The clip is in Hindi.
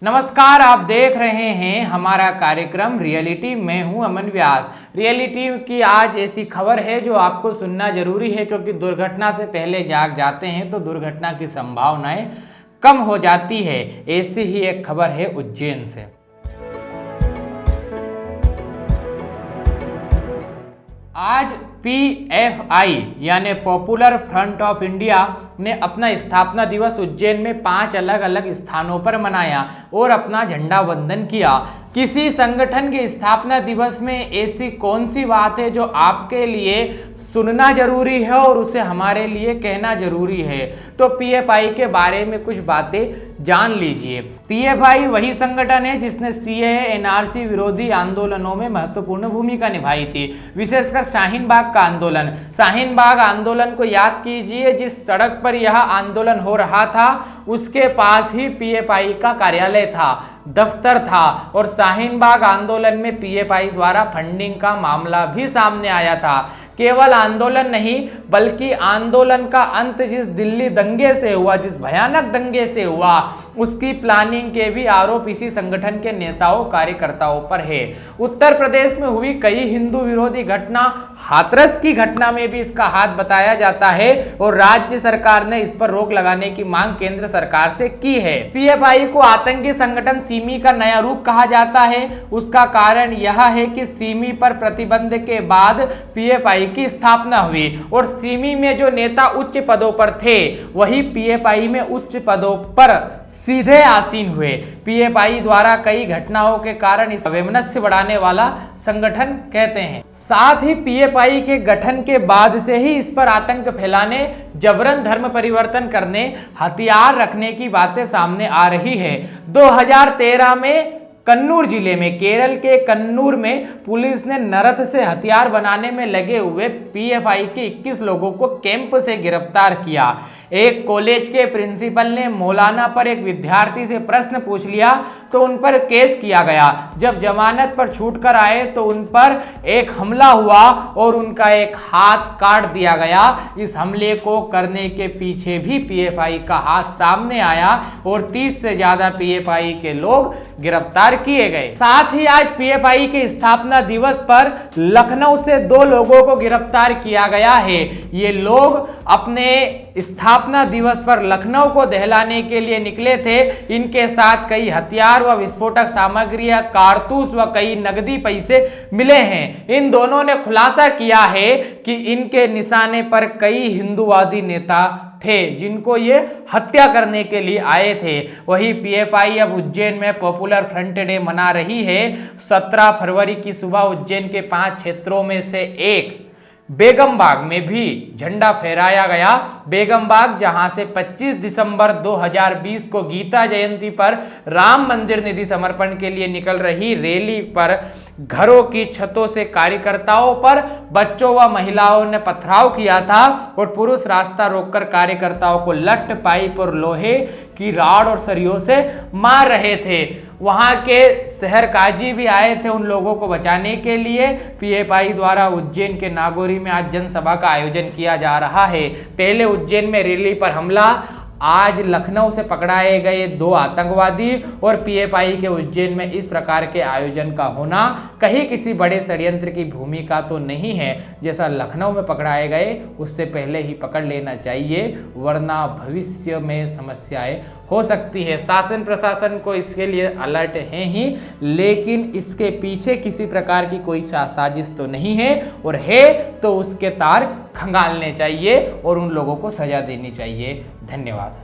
नमस्कार, आप देख रहे हैं हमारा कार्यक्रम रियलिटी। मैं हूं अमन व्यास। रियलिटी की आज ऐसी खबर है जो आपको सुनना जरूरी है, क्योंकि दुर्घटना से पहले जाग जाते हैं तो दुर्घटना की संभावनाएं कम हो जाती है। ऐसी ही एक खबर है उज्जैन से। आज PFI यानी पॉपुलर फ्रंट ऑफ इंडिया ने अपना स्थापना दिवस उज्जैन में 5 अलग अलग स्थानों पर मनाया और अपना झंडा वंदन किया। किसी संगठन के स्थापना दिवस में ऐसी कौन सी बात है जो आपके लिए सुनना जरूरी है और उसे हमारे लिए कहना जरूरी है? तो PFI के बारे में कुछ बातें जान लीजिए। PFI वही संगठन है जिसने CAA NRC विरोधी आंदोलनों में महत्वपूर्ण भूमिका निभाई थी, विशेषकर शाहीन बाग का आंदोलन। शाहीन बाग आंदोलन को याद कीजिए, जिस सड़क पर यह आंदोलन हो रहा था उसके पास ही PFI का कार्यालय था, दफ्तर था, और शाहीन बाग आंदोलन में PFI द्वारा फंडिंग का मामला भी सामने आया था। केवल आंदोलन नहीं बल्कि आंदोलन का अंत जिस दिल्ली दंगे से हुआ, जिस भयानक दंगे से हुआ, उसकी प्लानिंग के भी आरोप इसी संगठन के नेताओं कार्यकर्ताओं पर है। उत्तर प्रदेश में हुई कई हिंदू विरोधी घटना, हाथरस की घटना में भी इसका हाथ बताया जाता है और राज्य सरकार ने इस पर रोक लगाने की मांग केंद्र सरकार से की है। PFI को आतंकी संगठन सिमी का नया रूप कहा जाता है। उसका कारण यह है कि सिमी पर प्रतिबंध के बाद PFI की स्थापना हुई और सिमी में जो नेता उच्च पदों पर थे वही PFI में उच्च पदों पर सीधे आसीन हुए। PFI द्वारा कई घटनाओं के कारण इस वैमनस्य बढ़ाने वाला संगठन कहते हैं। साथ ही PFI के गठन के बाद से ही इस पर आतंक फैलाने, जबरन धर्म परिवर्तन करने, हथियार रखने की बातें सामने आ रही है। 2013 में कन्नूर जिले में, केरल के कन्नूर में पुलिस ने नरथ से हथियार बनाने में लगे हुए PFI के 21 लोगों को कैंप से गिरफ्तार किया। एक कॉलेज के प्रिंसिपल ने मौलाना पर एक विद्यार्थी से प्रश्न पूछ लिया तो उन पर केस किया गया। जब जमानत पर छूट कर आए तो उन पर एक हमला हुआ और उनका एक हाथ काट दिया गया। इस हमले को करने के पीछे भी PFI का हाथ सामने आया और 30 से ज्यादा PFI के लोग गिरफ्तार किए गए। साथ ही आज PFI के स्थापना दिवस पर लखनऊ से 2 लोगों को गिरफ्तार किया गया है। ये लोग अपने स्थापना दिवस पर लखनऊ को दहलाने के लिए निकले थे। इनके साथ कई हथियार व विस्फोटक सामग्रियां, कारतूस व कई नकदी पैसे मिले हैं। इन दोनों ने खुलासा किया है कि इनके निशाने पर कई हिंदूवादी नेता थे जिनको ये हत्या करने के लिए आए थे। वही PFI अब उज्जैन में पॉपुलर फ्रंट डे मना रही है। 17 फरवरी की सुबह उज्जैन के 5 क्षेत्रों में से एक बेगम बाग में भी झंडा फहराया गया। बेगम बाग, जहां से 25 दिसंबर 2020 को गीता जयंती पर राम मंदिर निधि समर्पण के लिए निकल रही रैली पर घरों की छतों से कार्यकर्ताओं पर बच्चों व महिलाओं ने पथराव किया था और पुरुष रास्ता रोककर कार्यकर्ताओं को लठ, पाइप और लोहे की राड और सरियों से मार रहे थे। वहां के शहर काजी भी आए थे उन लोगों को बचाने के लिए। PFI द्वारा उज्जैन के नागौरी में आज जनसभा का आयोजन किया जा रहा है। पहले उज्जैन में रैली पर हमला, आज लखनऊ से पकड़ाए गए 2 आतंकवादी और PFI के उज्जैन में इस प्रकार के आयोजन का होना कहीं किसी बड़े षड्यंत्र की भूमिका तो नहीं है। जैसा लखनऊ में पकड़ाए गए उससे पहले ही पकड़ लेना चाहिए, वरना भविष्य में समस्याएं हो सकती है। शासन प्रशासन को इसके लिए अलर्ट है ही, लेकिन इसके पीछे किसी प्रकार की कोई साजिश तो नहीं है, और है तो उसके तार खंगालने चाहिए और उन लोगों को सजा देनी चाहिए। धन्यवाद।